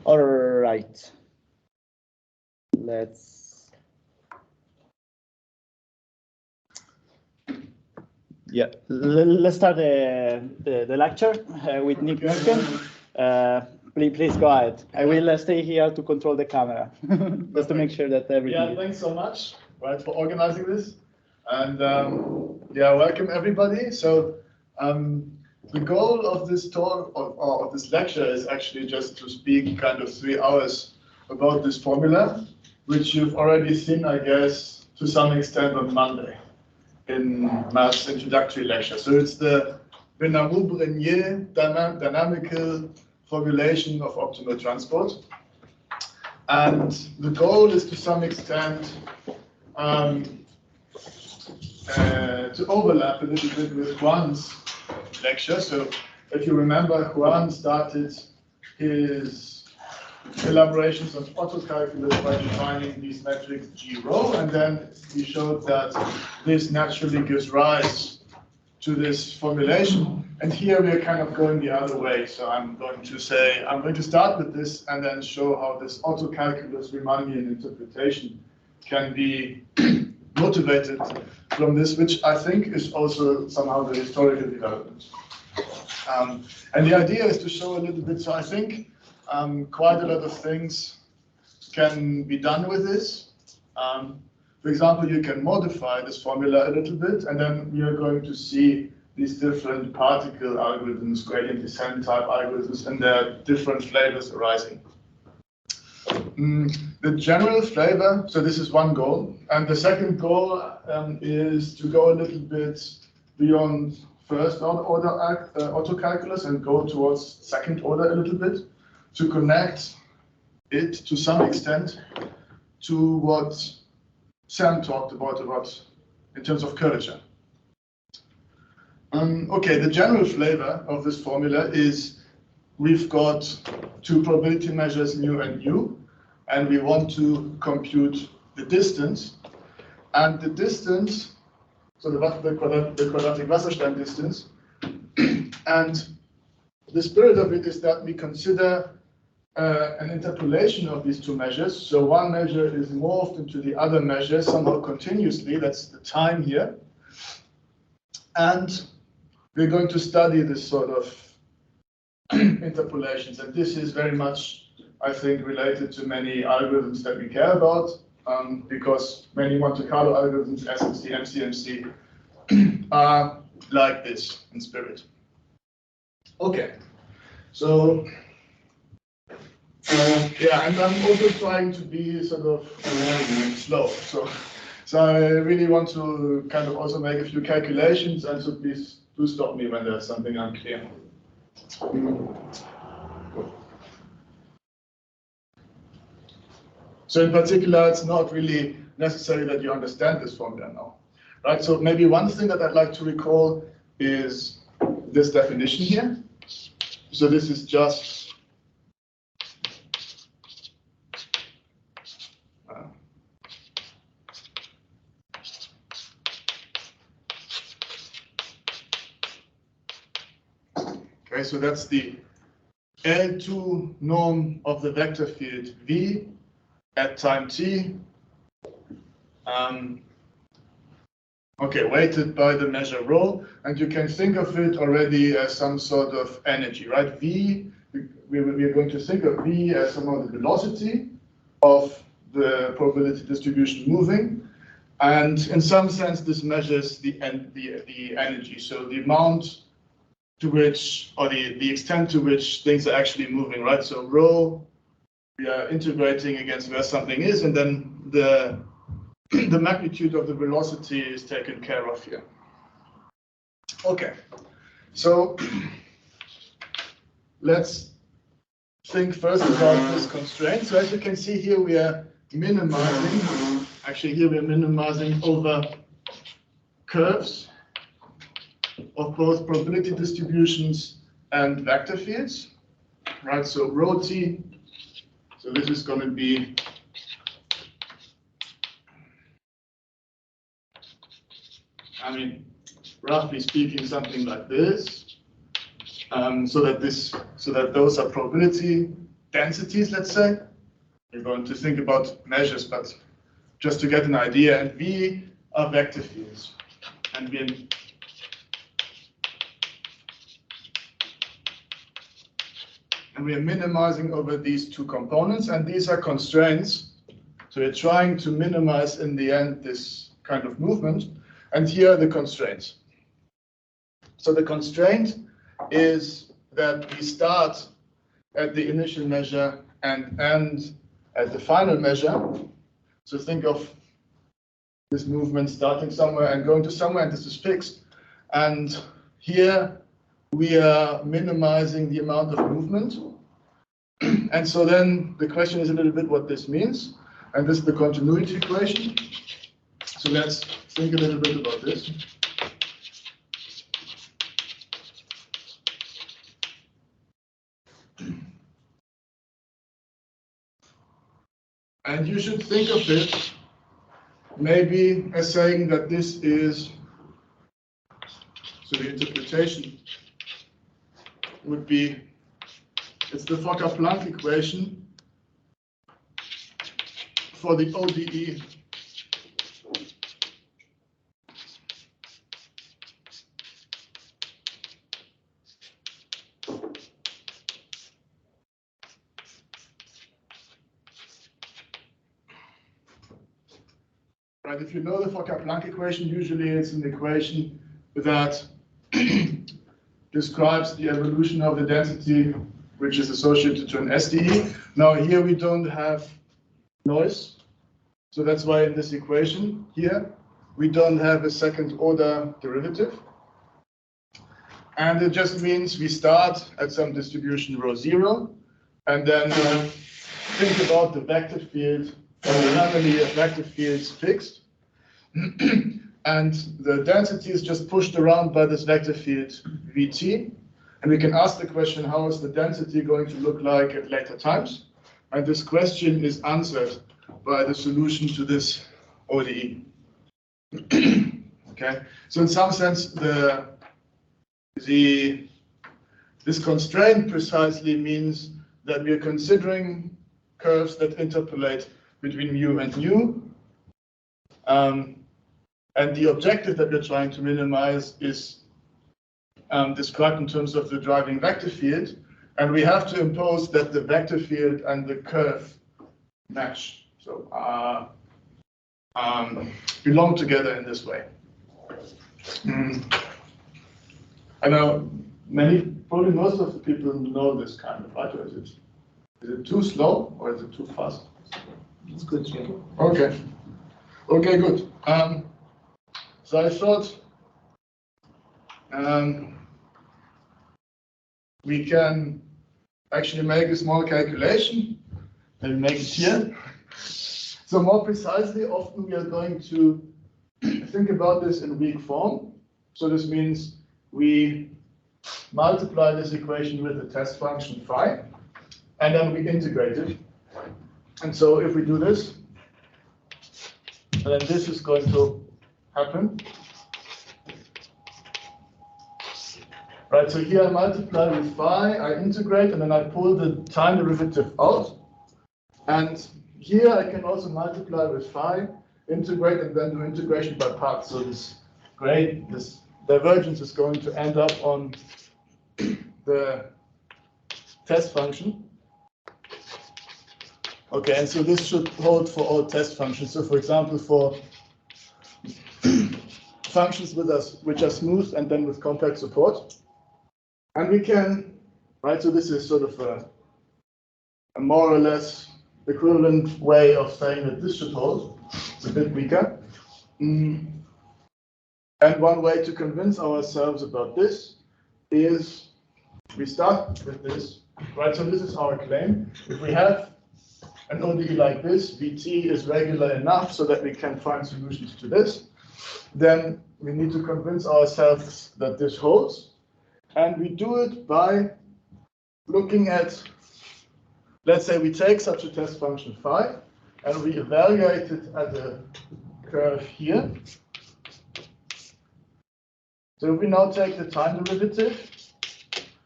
All right. Let's. Yeah, let's start the lecture with Nuesken. Please go ahead. I will stay here to control the camera, just to make sure that everything. Yeah, thanks so much, right, for organizing this, and yeah, welcome everybody. So the goal of this talk or of this lecture is actually just to speak kind of 3 hours about this formula, which you've already seen, I guess, to some extent on Monday in maths introductory lecture. So it's the Benamou-Brenier dynamical formulation of optimal transport. And the goal is to some extent to overlap a little bit with Juan's lecture. So if you remember, Juan started his elaborations on autocalculus by defining these metrics G rho, and then he showed that this naturally gives rise to this formulation. And here we are kind of going the other way. So I'm going to start with this and then show how this autocalculus Riemannian interpretation can be motivated from this, which I think is also somehow the historical development. And the idea is to show a little bit, so I think quite a lot of things can be done with this. For example, you can modify this formula a little bit, and then we are going to see these different particle algorithms, gradient descent type algorithms, and their different flavors arising. The general flavor, so this is one goal, and the second goal is to go a little bit beyond first order autocalculus and go towards second order a little bit, to connect it to some extent to what Sam talked about in terms of curvature. Okay, the general flavor of this formula is we've got 2 probability measures, mu and u, and we want to compute the distance. And the distance, so the quadratic Wasserstein distance, and the spirit of it is that we consider an interpolation of these 2 measures. So one measure is morphed into the other measure somehow continuously. That's the time here. And we're going to study this sort of interpolations. And this is very much, I think, related to many algorithms that we care about, because many Monte Carlo algorithms, SMC, MCMC, are like this in spirit. Okay, so yeah, and I'm also trying to be sort of slow. So I really want to kind of also make a few calculations, and so please do stop me when there's something unclear. So in particular, it's not really necessary that you understand this formula now, right? So maybe one thing that I'd like to recall is this definition here. So this is just okay, so that's the L2 norm of the vector field V at time t. Okay, weighted by the measure rho, and you can think of it already as some sort of energy, right? V, we are going to think of V as somehow the velocity of the probability distribution moving, and in some sense this measures the energy, so the amount to which, or the extent to which things are actually moving, right? So rho, we are integrating against where something is, and then the magnitude of the velocity is taken care of here. Okay, so let's think first about this constraint. So as you can see here, we are minimizing, actually here we are minimizing over curves of both probability distributions and vector fields, right? So rho t, so this is going to be roughly speaking, something like this. So that those are probability densities, let's say. We're going to think about measures, but just to get an idea. And V are vector fields. And we are minimizing over these two components, and these are constraints. So we're trying to minimize in the end this kind of movement. And here are the constraints. So the constraint is that we start at the initial measure and end at the final measure. So think of this movement starting somewhere and going to somewhere, and this is fixed. And here we are minimizing the amount of movement. And so then the question is a little bit what this means. And this is the continuity equation. So let's think a little bit about this. And you should think of it maybe as saying that this is, so the interpretation would be, it's the Fokker-Planck equation for the ODE. Right, if you know the Fokker-Planck equation, usually it's an equation that describes the evolution of the density which is associated to an SDE. Now here we don't have noise, so that's why in this equation here we don't have a second order derivative. And it just means we start at some distribution rho 0, and then think about the vector field from the family of vector fields fixed. And the density is just pushed around by this vector field Vt. And we can ask the question, how is the density going to look like at later times? And this question is answered by the solution to this ODE. Okay, so in some sense, this constraint precisely means that we are considering curves that interpolate between mu and nu. And the objective that we're trying to minimize is described in terms of the driving vector field. And we have to impose that the vector field and the curve match. So belong together in this way. I know probably most of the people know this kind of, right? Is it too slow or is it too fast? It's good, yeah. Okay. Okay, good. So I thought we can actually make a small calculation and make it here. So more precisely, often we are going to think about this in weak form. So this means we multiply this equation with the test function phi, and then we integrate it. And so if we do this, then this is going to happen. Right, so here I multiply with phi, I integrate, and then I pull the time derivative out. And here I can also multiply with phi, integrate, and then do integration by parts. So this divergence is going to end up on the test function. Okay, and so this should hold for all test functions. So for example, for functions which are smooth and then with compact support. And we can, right, so this is sort of a more or less equivalent way of saying that this should hold. It's a bit weaker. And one way to convince ourselves about this is we start with this, right? So this is our claim. If we have an ODE like this, Vt is regular enough so that we can find solutions to this, then we need to convince ourselves that this holds. And we do it by looking at, let's say we take such a test function phi, and we evaluate it at a curve here. So we now take the time derivative,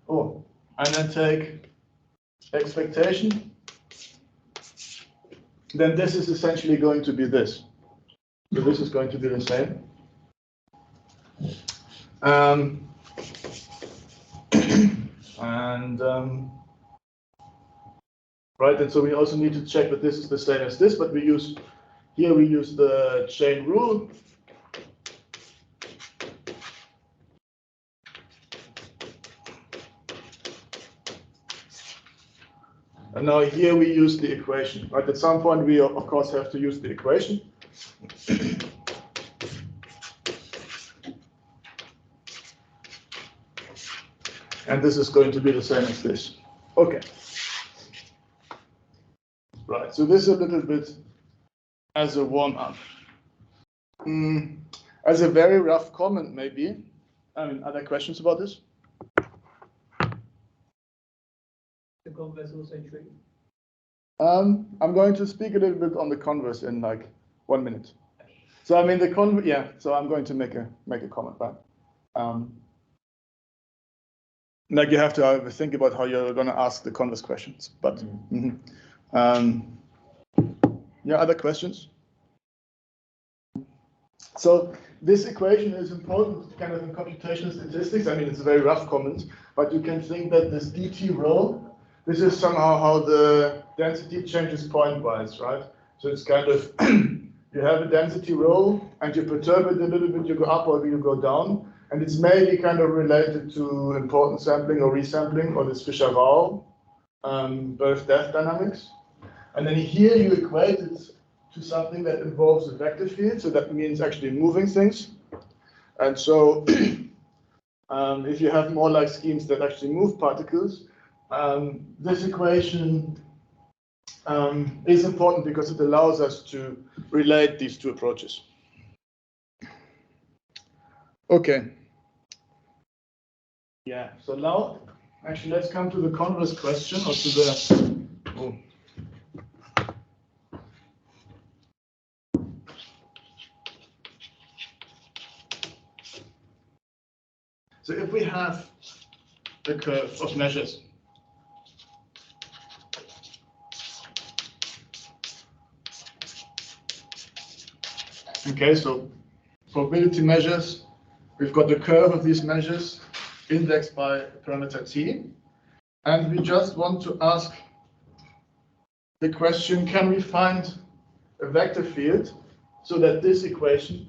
and then take expectation, then this is essentially going to be this. So this is going to be the same. Right, and so we also need to check that this is the same as this, but we use the chain rule. And now here we use the equation, right? At some point we of course have to use the equation. And this is going to be the same as this. Okay. Right, so this is a little bit as a warm-up. As a very rough comment maybe, other questions about this? The converse also true. I'm going to speak a little bit on the converse in like 1 minute. So so I'm going to make a comment, right? Like you have to think about how you're going to ask the converse questions, but yeah, other questions? So this equation is important kind of in computational statistics. It's a very rough comment, but you can think that this dt rho, this is somehow how the density changes pointwise, right? So it's kind of, you have a density rho and you perturb it a little bit, you go up or you go down, and it's maybe kind of related to importance sampling or resampling or this Fischer-Rao birth-death dynamics. And then here you equate it to something that involves a vector field, so that means actually moving things. And so if you have more like schemes that actually move particles, this equation is important because it allows us to relate these two approaches. Okay. Yeah, so now actually let's come to the converse question or to the So if we have a curve of measures, okay, so probability measures, we've got the curve of these measures indexed by parameter t, and we just want to ask the question, can we find a vector field so that this equation,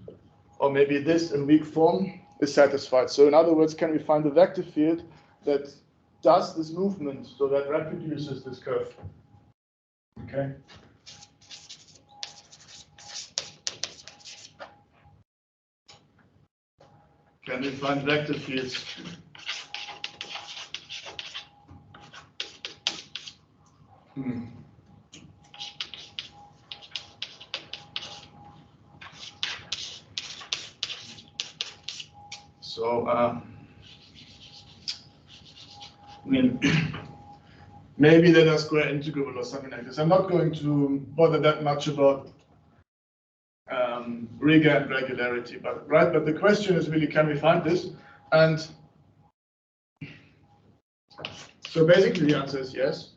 or maybe this in weak form, is satisfied? So in other words, can we find a vector field that does this movement, so that reproduces this curve? Okay. Can we find vector fields? So, maybe they're a square integral or something like this. I'm not going to bother that much about Riga and regularity, but the question is really, can we find this? And so basically the answer is yes.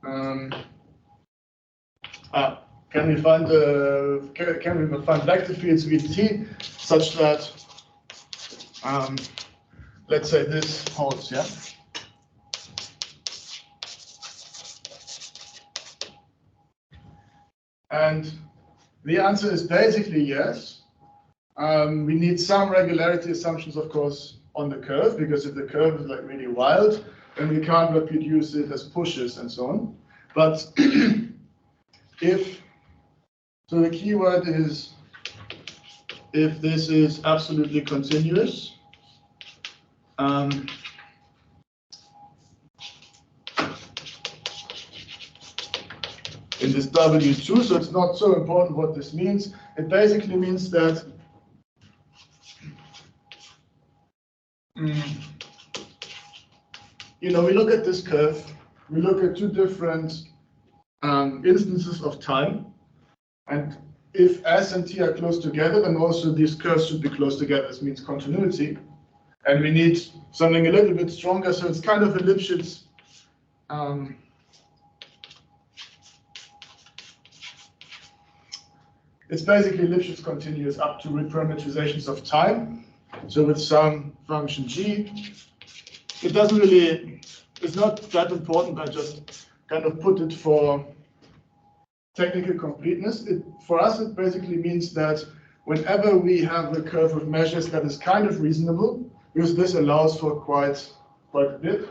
Can we find vector fields Vt such that let's say this holds, yeah? And the answer is basically yes. We need some regularity assumptions, of course, on the curve, because if the curve is like really wild, then we can't reproduce it as pushes and so on. But so the key word is if this is absolutely continuous, in this W2, so it's not so important what this means. It basically means that we look at this curve, we look at two different instances of time, and if S and T are close together, then also these curves should be close together. This means continuity. And we need something a little bit stronger, so it's kind of a Lipschitz. It's basically Lipschitz continuous up to reparameterizations of time. So with some function g, it doesn't really, it's not that important. I just kind of put it for technical completeness. For us, it basically means that whenever we have a curve of measures that is kind of reasonable, because this allows for quite a bit.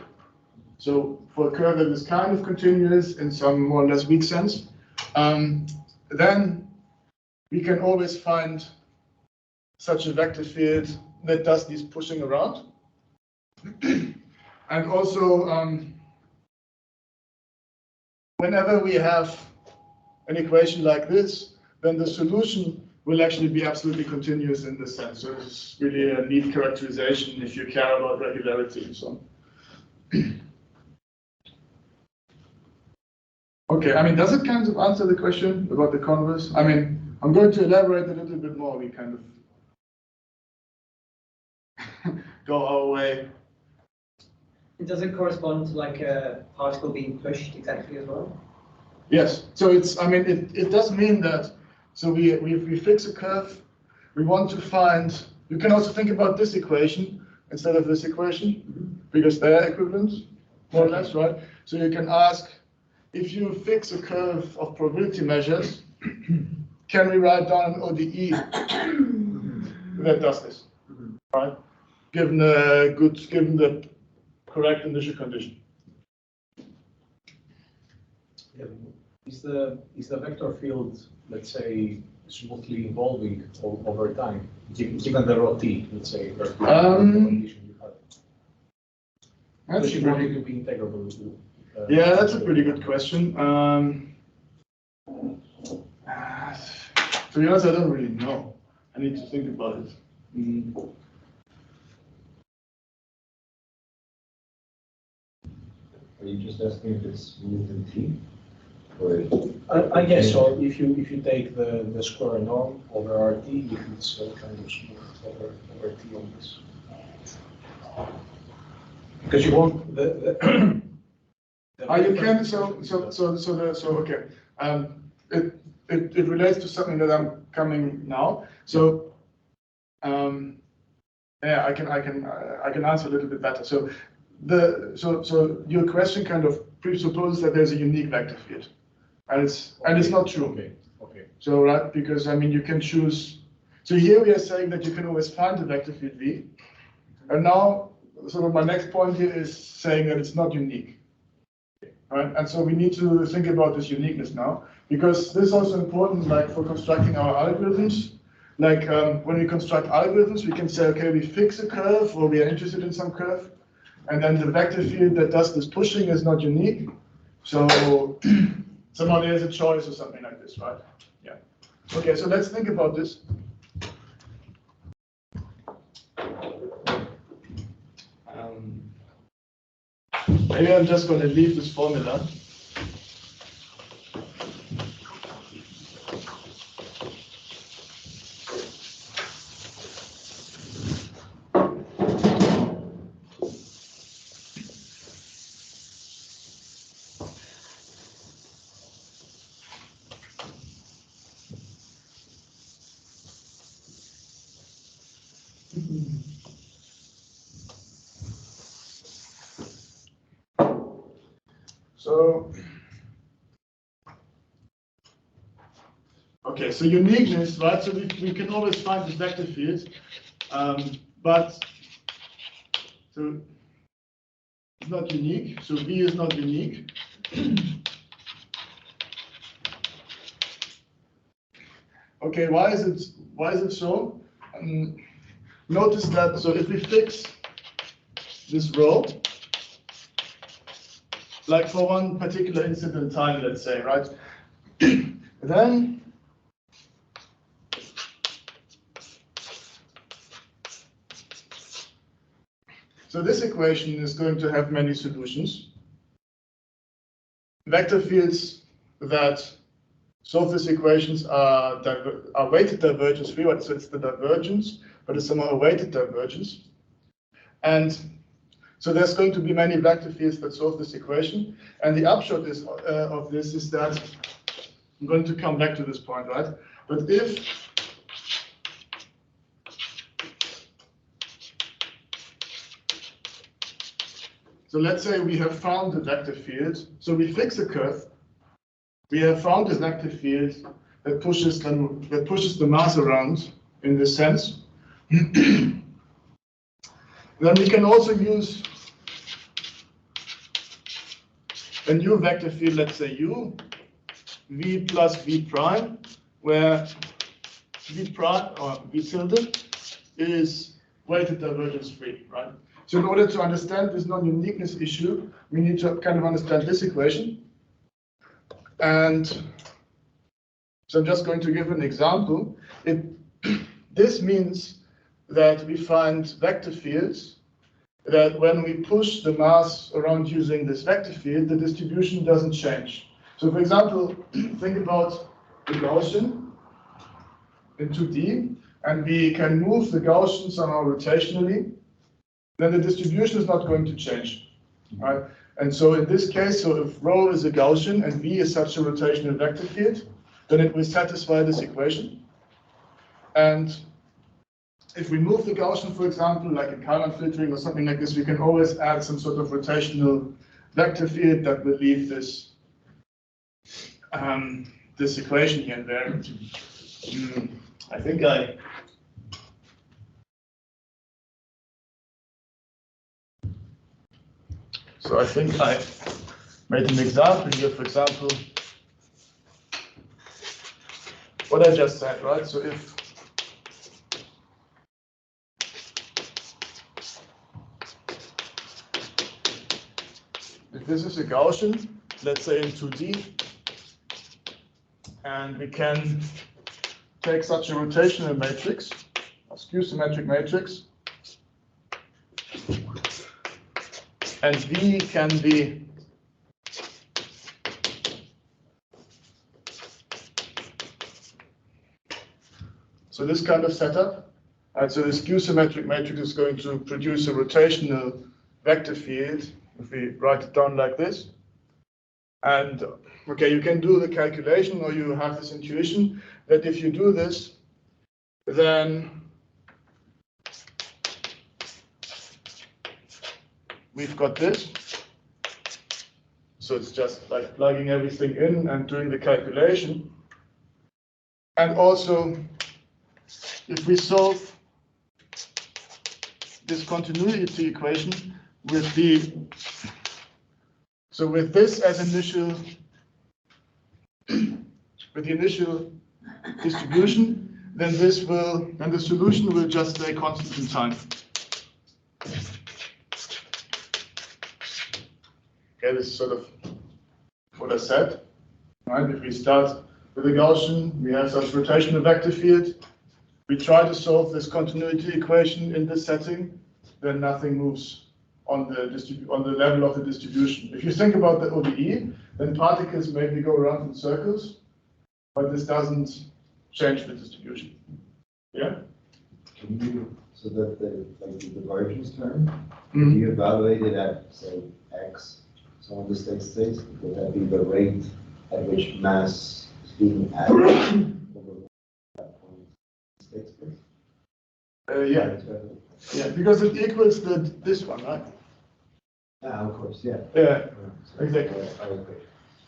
So for a curve that is kind of continuous in some more or less weak sense, then we can always find such a vector field that does this pushing around. And also, whenever we have an equation like this, then the solution will actually be absolutely continuous in this sense. So it's really a neat characterization if you care about regularity and so on. Okay, I mean, does it kind of answer the question about the converse? I mean, I'm going to elaborate a little bit more. We kind of go our way. Does it correspond to like a particle being pushed exactly as well? Yes. So it's, I mean, it does mean that, so we fix a curve, we want to find, you can also think about this equation instead of this equation, because they're equivalent, more or less, right? So you can ask, if you fix a curve of probability measures, can we write down an ODE that does this, right? Given the correct initial condition. Yeah. Is the vector field, let's say, smoothly evolving over time, given the rho t, let's say, the condition you have? That's you want it to be integrable to. Yeah, that's a pretty good question. To be honest, I don't really know. I need to think about it. Are you just asking if it's smooth and T? Or I guess so. If you take the square norm over RT, if it's kind of smooth over T on this, because you want the You can okay. It relates to something that I'm coming now. So yeah, I can answer a little bit better. So so your question kind of presupposes that there's a unique vector field, and it's not true. Okay. So right, because I mean you can choose. So here we are saying that you can always find the vector field V, and now sort of my next point here is saying that it's not unique. Right? And so we need to think about this uniqueness now, because this is also important, like for constructing our algorithms. Like when we construct algorithms, we can say, okay, we fix a curve, or we are interested in some curve, and then the vector field that does this pushing is not unique. So somehow there's a choice or something like this, right? Yeah. Okay, so let's think about this. Maybe I'm just going to leave this formula. So, okay, so uniqueness, right? So we can always find the vector field, but so it's not unique. So V is not unique. Okay, why is it so? Notice that. So if we fix this rho, like for one particular instant in time, let's say, right? Then so this equation is going to have many solutions. Vector fields that solve these equations are weighted divergence free, so it's the divergence, but it's somehow a weighted divergence. And so there's going to be many vector fields that solve this equation. And the upshot of this is that I'm going to come back to this point, right? But if so let's say we have found a vector field. So we fix a curve. We have found a vector field that pushes the mass around in this sense. Then we can also use a new vector field, let's say U, V plus V prime, where V prime or V tilde is weighted divergence free, right? So in order to understand this non-uniqueness issue, we need to kind of understand this equation. And so I'm just going to give an example. This means that we find vector fields that when we push the mass around using this vector field, the distribution doesn't change. So for example, think about the Gaussian in 2D, and we can move the Gaussian somehow rotationally, then the distribution is not going to change, right? And so in this case, so if rho is a Gaussian and V is such a rotational vector field, then it will satisfy this equation. And if we move the Gaussian, for example, like in Kalman filtering or something like this, we can always add some sort of rotational vector field that will leave this this equation here and there. I think So I think I made an example here, for example, what I just said, right? So if this is a Gaussian, let's say in 2D, and we can take such a rotational matrix, a skew-symmetric matrix, and V can be so this kind of setup. Right, so the skew-symmetric matrix is going to produce a rotational vector field if we write it down like this. And okay, you can do the calculation, or you have this intuition that if you do this, then we've got this. So it's just like plugging everything in and doing the calculation. And also, if we solve this continuity equation with with this as initial, with the initial distribution, then the solution will just stay constant in time. Okay, this is sort of what I said, right? If we start with a Gaussian, we have such rotational vector field. We try to solve this continuity equation in this setting, then nothing moves on the level of the distribution. If you think about the ODE, then particles maybe go around in circles, but this doesn't change the distribution. Yeah? Can you, so that the divergence term, if you evaluate it at, say, X, so on the state space, would that be the rate at which mass is being added over that point state space? Yeah. Yeah, because it equals this one, right? Ah, of course, yeah. Yeah, exactly. Okay.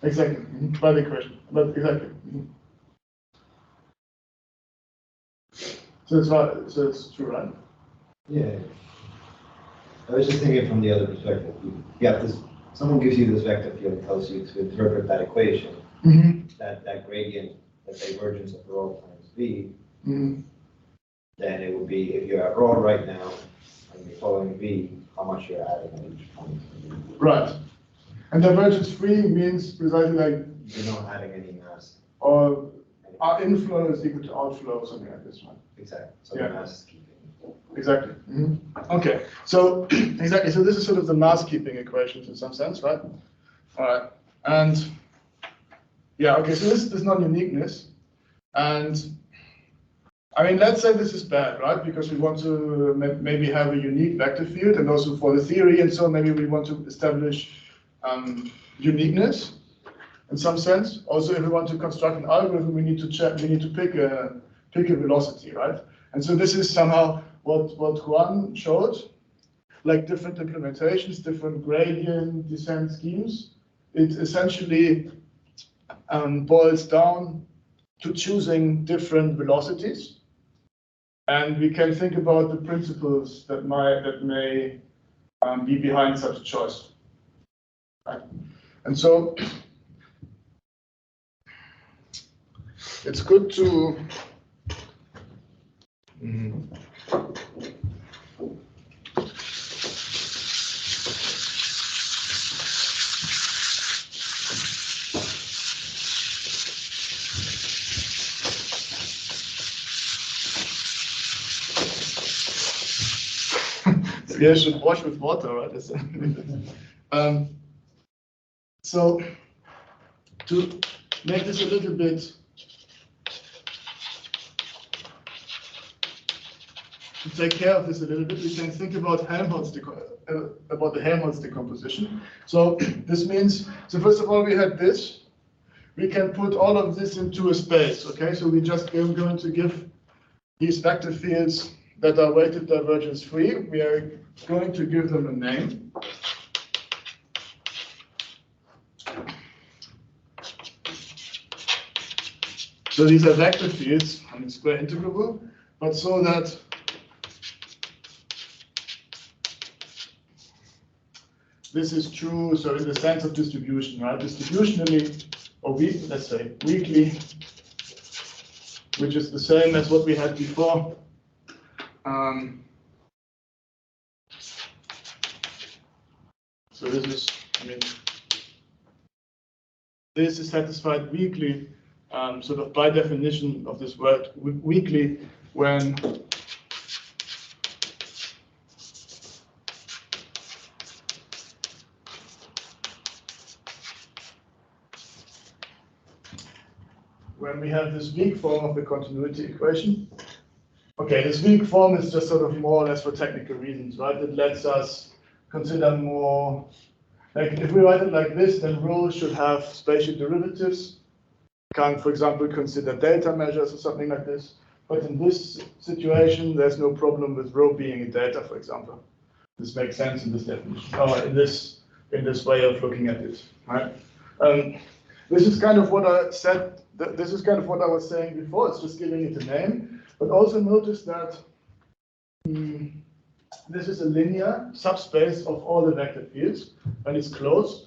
Exactly. By the equation. But exactly. So it's right. So it's true, right? Yeah. I was just thinking from the other perspective. You have this. Someone gives you this vector field and tells you to interpret that equation. That gradient, that divergence of rho times v. Then it would be, if you're at rho right now and you're following v, how much you're adding at each point. Right. And divergence free means precisely like you're not adding any mass. Or our inflow is equal to outflow, something like this one. Exactly. So yeah. the mass is keeping. Exactly. Okay. So exactly. So this is sort of the mass keeping equations in some sense, right? All right. And yeah. Okay. So this is non-uniqueness, and I mean, let's say this is bad, right? Because we want to maybe have a unique vector field, and also for the theory, and so maybe we want to establish uniqueness in some sense. Also, if we want to construct an algorithm, we need to check. We need to pick a velocity, right? And so this is somehow what Juan showed, like different implementations, different gradient descent schemes. It essentially boils down to choosing different velocities. And we can think about the principles that may be behind such a choice. Right? And so it's good to yeah, should wash with water, right? So to make this a little bit, to take care of this a little bit, we can think about the Helmholtz decomposition. So this means, so first of all, we had this. We can put all of this into a space, okay? So we just going to give these vector fields that are weighted divergence free. We are going to give them a name. So these are vector fields, I mean square integrable, but so that this is true, so in the sense of distribution, right? Distributionally, or let's say weakly, which is the same as what we had before. So this is, I mean, this is satisfied weakly, sort of by definition of this word, weakly, when we have this weak form of the continuity equation. Okay, this weak form is just sort of more or less for technical reasons, right? It lets us consider more, like if we write it like this, then rho should have spatial derivatives. Can, for example, consider delta measures or something like this. But in this situation, there's no problem with rho being a delta, for example. This makes sense in this definition, or in this way of looking at it, right? This is kind of what I said. This is kind of what I was saying before. It's just giving it a name. But also notice that this is a linear subspace of all the vector fields, and it's closed.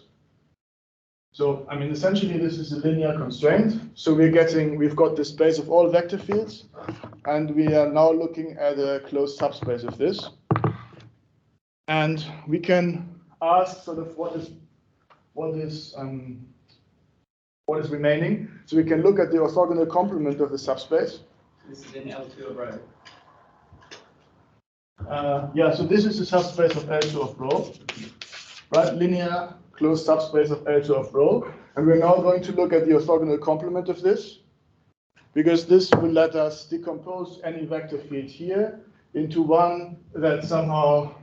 So, I mean, essentially, this is a linear constraint. So we've got the space of all vector fields, and we are now looking at a closed subspace of this. And we can ask sort of what is remaining. So we can look at the orthogonal complement of the subspace. This is in L2 of rho. Yeah, so this is the subspace of L2 of rho, right? Linear closed subspace of L2 of rho. And we're now going to look at the orthogonal complement of this, because this will let us decompose any vector field here into one that somehow,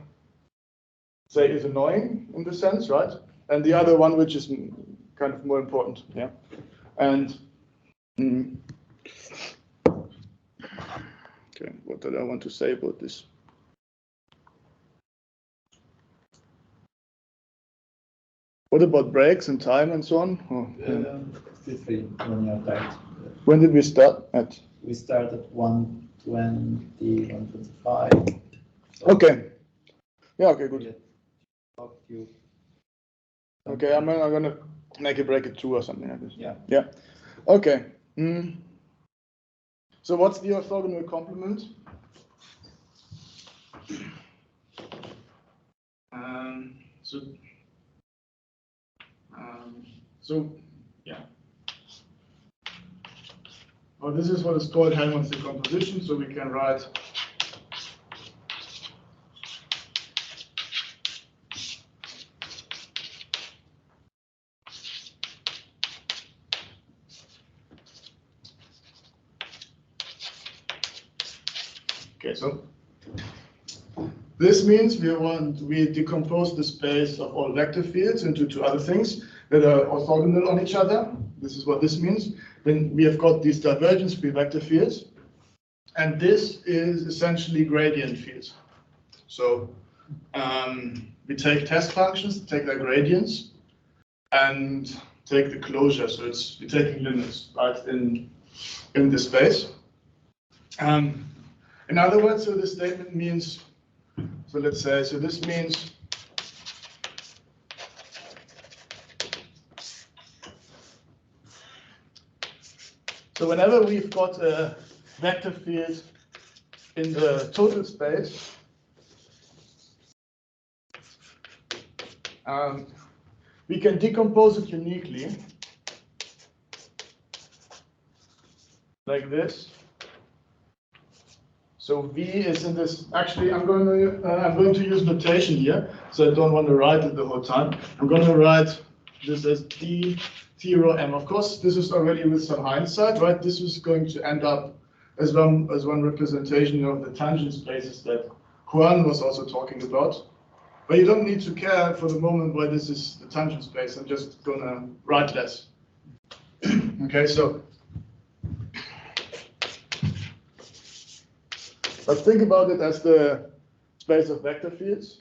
say, is annoying in the sense, right? And the other one which is kind of more important, yeah? And okay, what did I want to say about this? What about breaks and time and so on? Oh, yeah. 53 when you're back. When did we start at? We start at 1:20, 1:25. Okay. Yeah, okay, good. Talk to you. Okay, I'm gonna make a break at 2 or something like this. Yeah. Yeah. Okay. So what's the orthogonal complement? So yeah. Well, this is what is called Helmholtz decomposition. So we can write Okay, so this means we decompose the space of all vector fields into two other things that are orthogonal on each other. This is what this means. Then we have got these divergence-free vector fields, and this is essentially gradient fields. So we take test functions, take their gradients, and take the closure. So we're taking limits right in the space. In other words, so this statement means, so let's say, so this means so whenever we've got a vector field in the total space, we can decompose it uniquely like this. So V is in this. Actually, I'm going to use notation here, so I don't want to write it the whole time. I'm going to write this as D T rho M. Of course, this is already with some hindsight, right? This is going to end up as one representation of the tangent spaces that Juan was also talking about. But you don't need to care for the moment why this is the tangent space. I'm just going to write less. Okay, so let's think about it as the space of vector fields.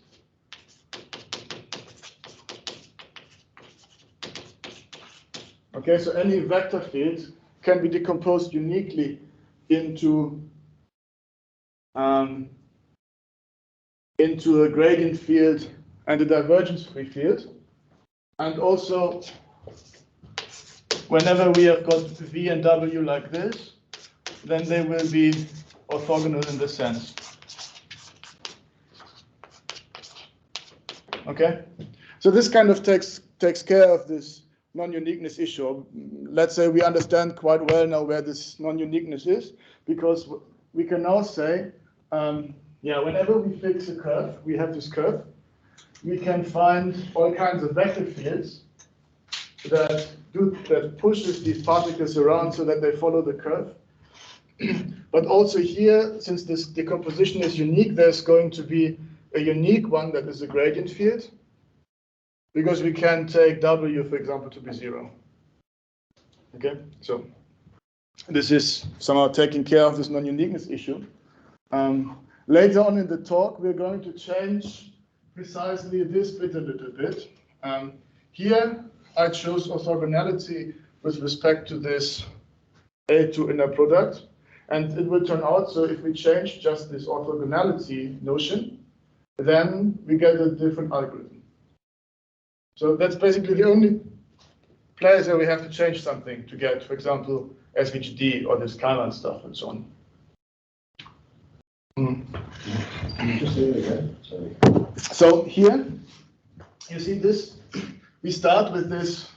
Okay, so any vector field can be decomposed uniquely into a gradient field and a divergence-free field. And also, whenever we have got V and W like this, then they will be orthogonal in this sense. Okay, so this kind of takes care of this non-uniqueness issue. Let's say we understand quite well now where this non-uniqueness is, because we can now say, whenever we fix a curve, we have this curve, we can find all kinds of vector fields that pushes these particles around so that they follow the curve. But also here, since this decomposition is unique, there's going to be a unique one that is a gradient field, because we can take W, for example, to be 0. Okay, so this is somehow taking care of this non-uniqueness issue. Later on in the talk, we're going to change precisely this bit a little bit. Here, I chose orthogonality with respect to this A2 inner product. And it will turn out, so if we change just this orthogonality notion, then we get a different algorithm. So that's basically the only place where we have to change something to get, for example, SVGD or this Kalman stuff and so on. Just say it again. Sorry. So here, you see this, we start with this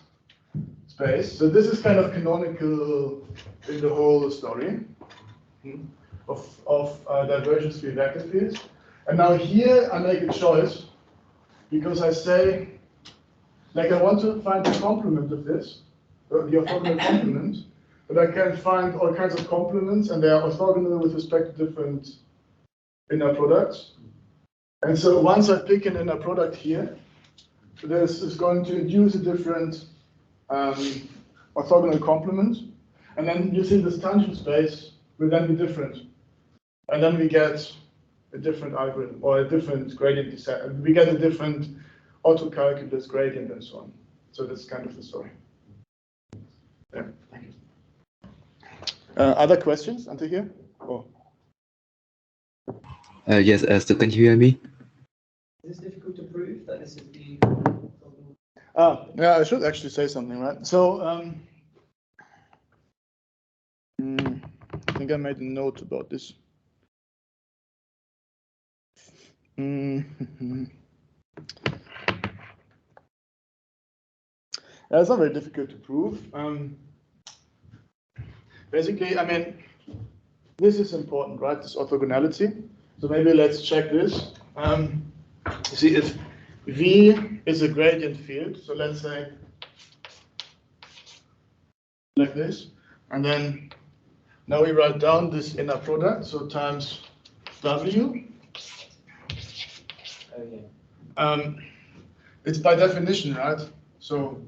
space. So this is kind of canonical in the whole story of divergence-free vector fields. And now here I make a choice, because I say, like, I want to find the complement of this, the orthogonal complement, but I can find all kinds of complements, and they are orthogonal with respect to different inner products. And so once I pick an inner product here, this is going to induce a different orthogonal complement. And then you see this tangent space will then be different. And then we get a different algorithm or a different gradient descent. We get a different autocalculus gradient and so on. So that's kind of the story. Yeah, thank you. Other questions until here? Oh. Yes, so can you hear me? Is this difficult to prove that this is the? Yeah, I should actually say something, right? So, I think I made a note about this. Yeah, it's not very difficult to prove. Basically, I mean, this is important, right? This orthogonality. So maybe let's check this. You see, if V is a gradient field, so let's say like this, and then now we write down this inner product, so times W. Okay. It's by definition, right? So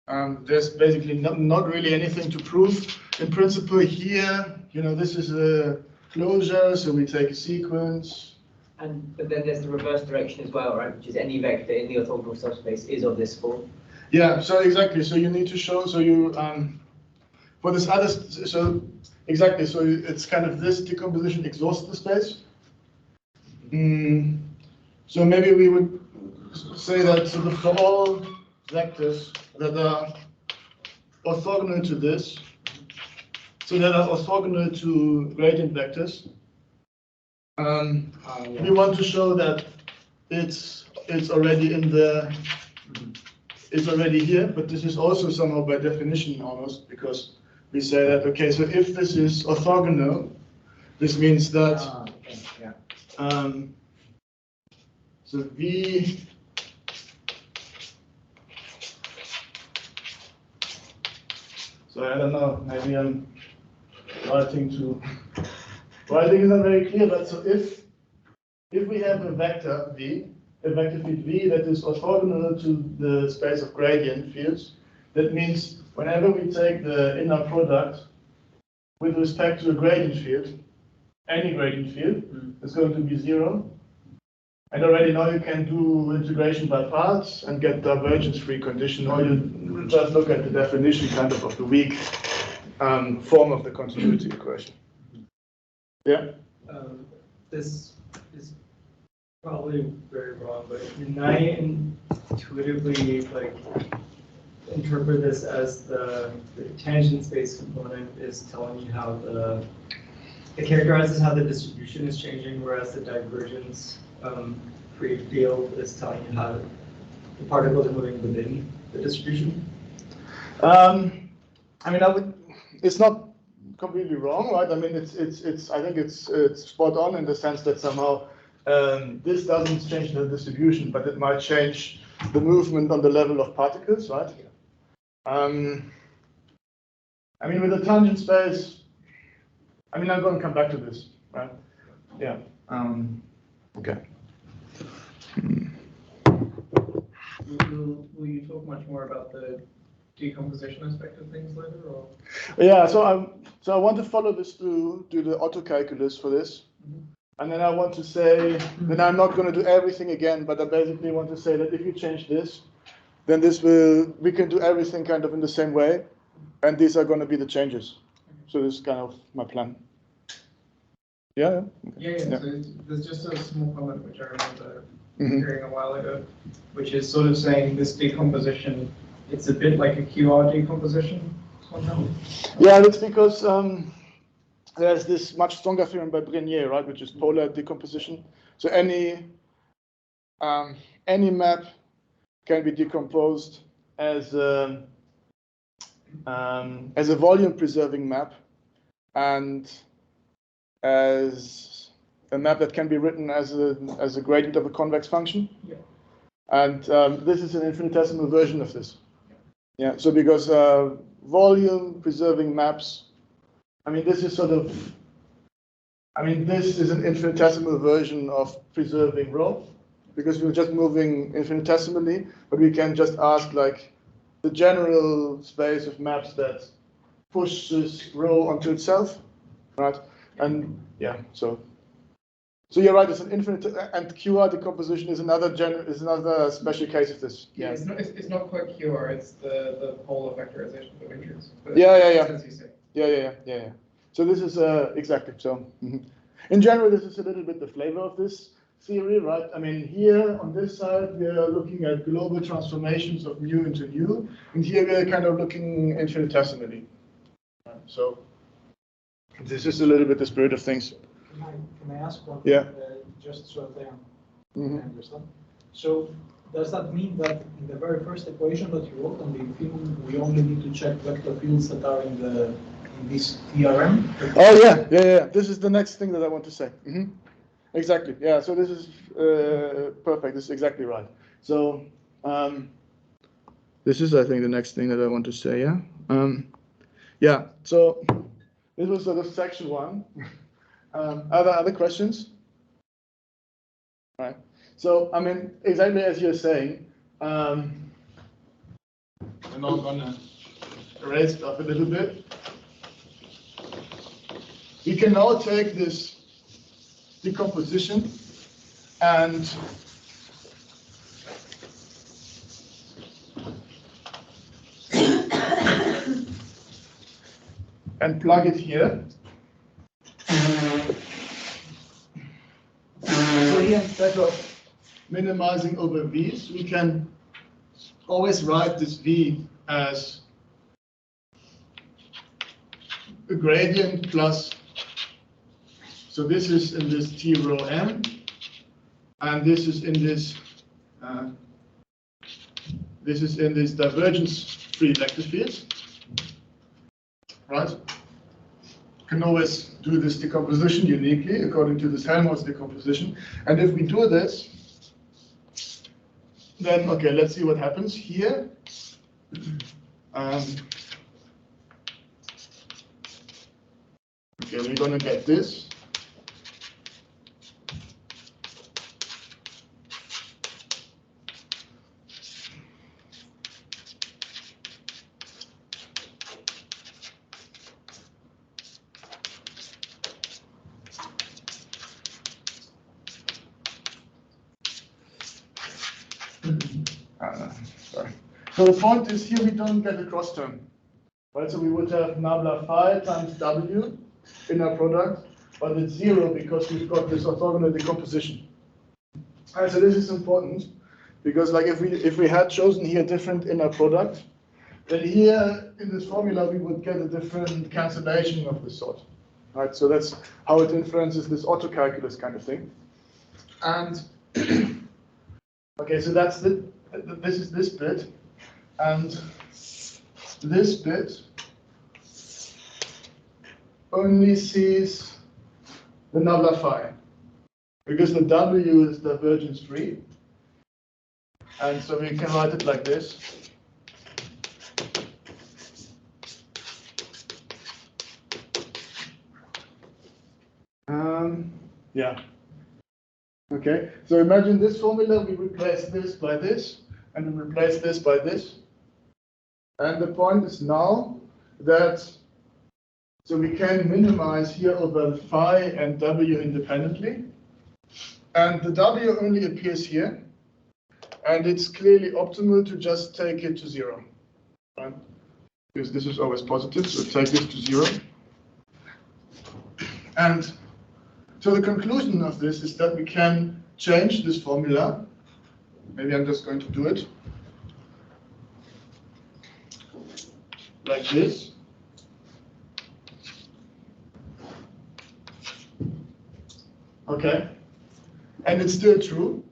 there's basically not really anything to prove. In principle here, this is a closure, so we take a sequence. But then there's the reverse direction as well, right? Which is any vector in the orthogonal subspace is of this form. Yeah, so exactly. So you need to show, so you, for this other, so exactly, so it's kind of this decomposition exhausts the space. So maybe we would say that for all vectors that are orthogonal to this, so that are orthogonal to gradient vectors, we want to show that it's already in the, it's already here, but this is also somehow by definition almost, because we say that, okay, so if this is orthogonal, this means that so V so I don't know, maybe I'm writing is not very clear, but so if we have a vector V, a vector field V that is orthogonal to the space of gradient fields, that means whenever we take the inner product with respect to a gradient field, any gradient field, is going to be 0. And already now you can do integration by parts and get divergence-free condition, or you just look at the definition kind of the weak form of the continuity equation. Yeah? This is probably very wrong, but can I intuitively interpret this as the tangent space component is telling you how it characterizes how the distribution is changing, whereas the divergence free field is telling you how the particles are moving within the distribution? I mean, it's not completely wrong, right? I mean, I think it's spot on in the sense that somehow this doesn't change the distribution, but it might change the movement on the level of particles, right? I mean, with the tangent space, I mean, I'm going to come back to this, right? Yeah. Okay. Will you talk much more about the decomposition aspect of things later, or? Yeah, so I want to follow this through, do the autocalculus for this, and then I want to say, then I'm not going to do everything again, but I basically want to say that if you change this, then we can do everything kind of in the same way, and these are going to be the changes. So this is kind of my plan. Yeah. Yeah. So there's just a small comment which I remember hearing a while ago, which is sort of saying this decomposition, it's a bit like a QR decomposition somehow. Yeah, that's because there's this much stronger theorem by Brenier, right, which is polar decomposition. So any map can be decomposed as a volume-preserving map, and as a map that can be written as a gradient of a convex function. Yeah. And this is an infinitesimal version of this. Yeah. So because volume-preserving maps, I mean, this is this is an infinitesimal version of preserving rho, because we're just moving infinitesimally, but we can just ask like the general space of maps that pushes rho onto itself, right? And yeah, so you're right. It's an infinite, and QR decomposition is another special case of this. Yeah, it's not quite QR. It's the polar factorization of matrix. Yeah. As you say. Yeah. So this is exactly so. In general, this is a little bit the flavor of this theory, right? I mean, here on this side we are looking at global transformations of mu into nu, and here we are kind of looking infinitesimally. So this is a little bit the spirit of things. Can I ask one? Yeah. Just so that I understand. So does that mean that in the very first equation that you wrote on the infinity, we only need to check vector fields that are in this theorem? Oh yeah. This is the next thing that I want to say. Exactly. Yeah. So this is perfect. This is exactly right. So this is, I think, the next thing that I want to say. Yeah. Yeah. So this was sort of section 1. Other questions? Right. So, I mean, exactly as you're saying, I'm now gonna erase it up a little bit. We can now take this decomposition and plug it here. So here, instead of minimizing over v's, we can always write this v as a gradient plus, so this is in this T rho m, and this is in this divergence-free vector field, right? Can always do this decomposition uniquely according to this Helmholtz decomposition. And if we do this, then, okay, let's see what happens here. Okay, we're going to get this. Sorry. So the point is here we don't get a cross term, right? So we would have nabla phi times w in our product, but it's 0 because we've got this orthogonal decomposition. All right, so this is important because, like, if we had chosen here different inner product, then here in this formula we would get a different cancellation of this sort. Right, so that's how it influences this autocalculus kind of thing. And okay, so that's this is this bit, and this bit only sees the nabla phi, because the W is divergence free, and so we can write it like this. Yeah. Okay, so imagine this formula, we replace this by this, and we replace this by this. And the point is now that, so we can minimize here over phi and W independently. And the W only appears here. And it's clearly optimal to just take it to 0. Right? Because this is always positive, so take this to 0. And so the conclusion of this is that we can change this formula. Maybe I'm just going to do it like this. Okay, and it's still true.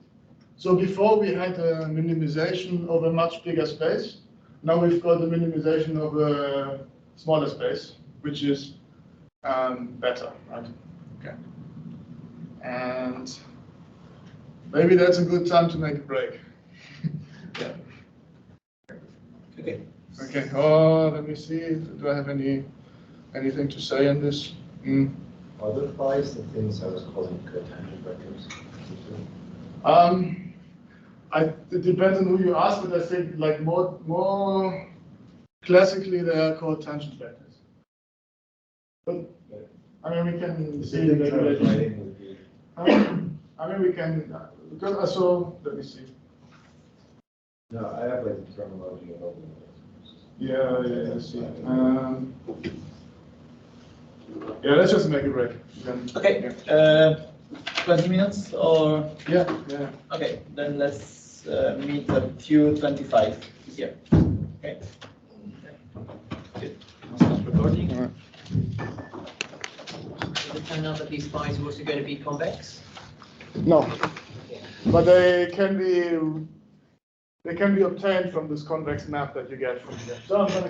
So before we had a minimization of a much bigger space. Now we've got a minimization of a smaller space, which is better, right? Okay. And maybe that's a good time to make a break. Yeah. Okay. Okay. Oh, let me see. Do I have anything to say on this? Are the phi's the things I was calling cotangent vectors? It depends on who you ask, but I think like more classically they are called tangent vectors. But I mean, we can see the regulation. I mean, we can, because I saw, let me see. No, I have like the terminology of open. Yeah, I see. Yeah, let's just make a break. Okay. 20 minutes or? Yeah. Okay, then let's meet at Q25 here. Okay. Good. Start recording. All right. Does it turn out that these phi's are also going to be convex? No, but they can be obtained from this convex map that you get from here. So I'm going to